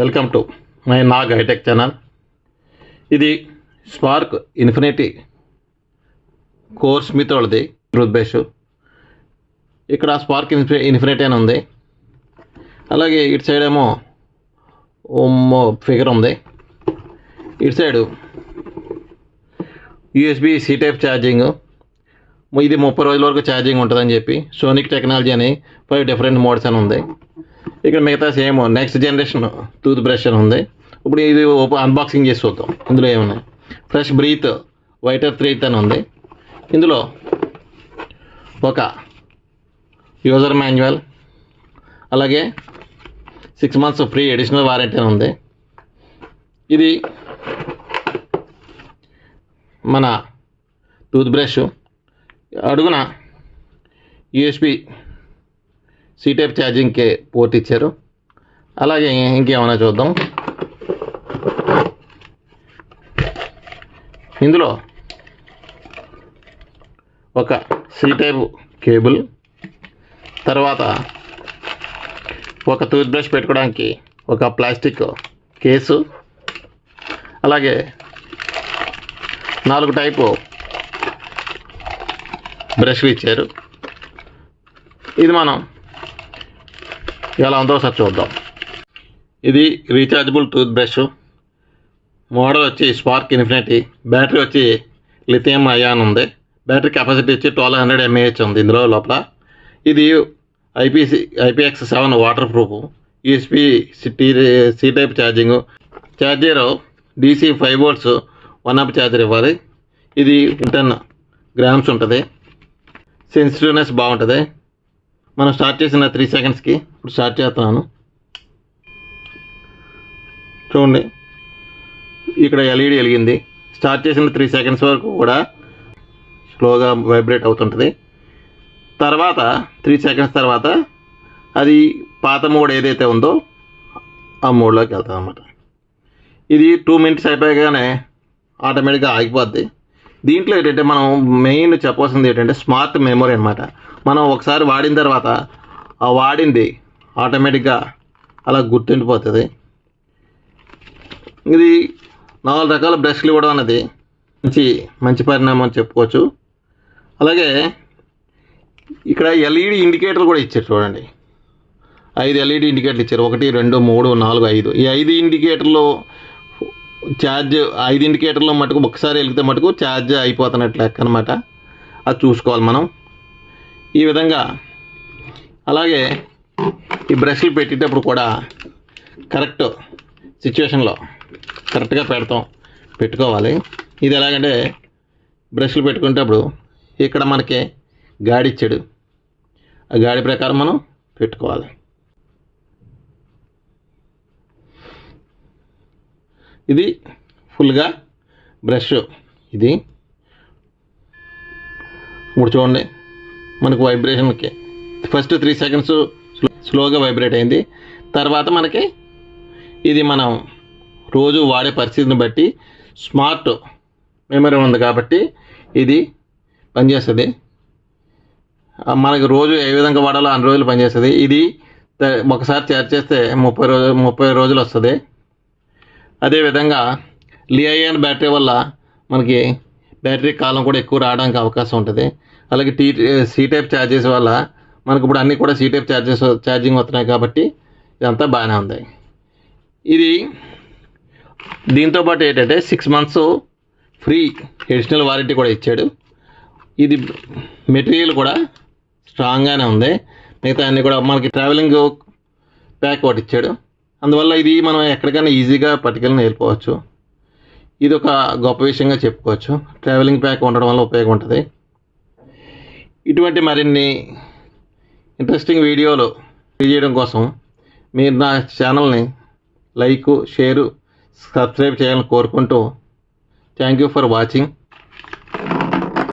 Welcome to my Nag hitech channel. ఇది spark infinity core smith వాళ్ళది tooth brush. ఇక్కడ spark infinity అని ఉంది. అలాగే ఇటు సైడ్ ఏమో ఫిగర్ ఉంది. ఇటు side USB C type charging. ఇది 30 రోజుల వరకు ఛార్జింగ్ ఉంటుందని చెప్పి సోనిక్ టెక్నాలజీ అని 5 డిఫరెంట్ మోడ్స్ అని ఉంది. ఇక్కడ మిగతా same next generation tooth brush అని ఉంది. ఇప్పుడు ఇది అన్బాక్సింగ్ చేసి చూద్దాం ఇందులో ఏమున్నాయి. ఫ్రెష్ బ్రీత్ వైటర్ 3 అని ఉంది. ఇందులో ఒక యూజర్ మాన్యువల్, అలాగే 6 months ఫ్రీ అడిషనల్ వారంటీ అని ఉంది. ఇది మన టూత్ బ్రష్ అడుగున యూఎస్బి సి టైప్ ఛార్జింగ్కి పోర్ట్ ఇచ్చారు. అలాగే ఇంకేమైనా చూద్దాం. ఇందులో ఒక సి టైప్ కేబుల్, తర్వాత ఒక టూత్ బ్రష్ పెట్టుకోవడానికి ఒక ప్లాస్టిక్ కేసు, అలాగే 4 టైపు బ్రష్లు ఇచ్చారు. ఇది మనం ఎలా ఉందో ఒకసారి చూద్దాం. ఇది రీఛార్జబుల్ టూత్ బ్రష్. మోడల్ వచ్చి స్పార్క్ ఇన్ఫినిటీ. బ్యాటరీ వచ్చి లిథియం అయాన్ ఉంది. బ్యాటరీ కెపాసిటీ వచ్చి 1200 mAh ఉంది ఇందులో లోపల. ఇది IPX7 water proof. USB C type charging. Charger DC 5 volts 1 amp charger ఇవ్వాలి. ఇది 10 grams ఉంటుంది. సెన్సిటివ్నెస్ బాగుంటుంది. మనం స్టార్ట్ చేసిన 3 secondsకి ఇప్పుడు స్టార్ట్ చేస్తున్నాను. చూడండి, ఇక్కడ LED వెలిగింది. స్టార్ట్ చేసిన 3 seconds వరకు కూడా స్లోగా వైబ్రేట్ అవుతుంటుంది. తర్వాత 3 seconds తర్వాత అది పాత మోడ్ ఏదైతే ఉందో ఆ మోడ్లోకి వెళ్తుంది అన్నమాట. ఇది 2 minutes అయిపోయాగానే ఆటోమేటిక్గా ఆగిపోద్ది. దీంట్లో ఏంటంటే మనం మెయిన్ చెప్పాల్సింది ఏంటంటే స్మార్ట్ మెమొరీ అనమాట. మనం ఒకసారి వాడిన తర్వాత ఆ వాడింది ఆటోమేటిక్గా అలా గుర్తుండిపోతుంది. ఇది 4 రకాల బ్రష్లు ఇవ్వడం అనేది మంచి పరిణామం అని చెప్పుకోవచ్చు. అలాగే ఇక్కడ LED ఇండికేటర్ కూడా ఇచ్చారు. చూడండి, 5 LED ఇండికేటర్లు ఇచ్చారు. 1, 2, 3, 4, 5. ఈ 5 ఇండికేటర్లు ఛార్జ్ 5 ఇండికేటర్లో మటుకు ఒకసారి వెలిగితే మటుకు ఛార్జ్ అయిపోతున్నట్లు లెక్క అనమాట. అది చూసుకోవాలి మనం ఈ విధంగా. అలాగే ఈ బ్రష్లు పెట్టేటప్పుడు కూడా కరెక్ట్ సిచ్యువేషన్లో కరెక్ట్గా పెట్టుకోవాలి. ఇది ఎలాగంటే బ్రష్లు పెట్టుకునేటప్పుడు ఇక్కడ మనకి గాడి ఇచ్చాడు. ఆ గాడి ప్రకారం మనం పెట్టుకోవాలి. ఇది ఫుల్గా బ్రష్. ఇది ఇప్పుడు చూడండి, మనకు వైబ్రేషన్కి ఫస్ట్ 3 seconds స్లోగా వైబ్రేట్ అయింది. తర్వాత మనకి ఇది మనం రోజు వాడే పరిస్థితిని బట్టి స్మార్ట్ మెమరీ ఉంది కాబట్టి ఇది పనిచేస్తుంది. మనకి రోజు ఏ విధంగా వాడాలో అన్ని రోజులు పనిచేస్తుంది. ఇది ఒకసారి ఛార్జ్ చేస్తే 30 రోజులు వస్తుంది. అదేవిధంగా లిథియం బ్యాటరీ వల్ల మనకి బ్యాటరీ కాలం కూడా ఎక్కువ రావడానికి అవకాశం ఉంటుంది. అలాగే సి టైప్ ఛార్జెస్ వల్ల మనకు ఇప్పుడు అన్నీ కూడా సి టైప్ ఛార్జింగ్ వస్తున్నాయి కాబట్టి ఇదంతా బాగానే ఉంది. ఇది దీంతోపాటు ఏంటంటే 6 months ఫ్రీ అడిషనల్ వారంటీ కూడా ఇచ్చాడు. ఇది మెటీరియల్ కూడా స్ట్రాంగ్గానే ఉంది. మిగతా అన్నీ కూడా మనకి ట్రావెలింగ్ ప్యాక్ ఒకటి ఇచ్చాడు. అందువల్ల ఇది మనం ఎక్కడికైనా ఈజీగా పట్టుకెళ్ళి వెళ్ళిపోవచ్చు. ఇది ఒక గొప్ప విషయంగా చెప్పుకోవచ్చు. ట్రావెలింగ్ ప్యాక్ ఉండడం వల్ల ఉపయోగం ఉంటుంది. ఇటువంటి మరిన్ని ఇంట్రెస్టింగ్ వీడియోలు చేయడం కోసం మీరు నా ఛానల్ని లైక్, షేరు, సబ్స్క్రైబ్ చేయాలని కోరుకుంటూ థ్యాంక్ యూ ఫర్ వాచింగ్.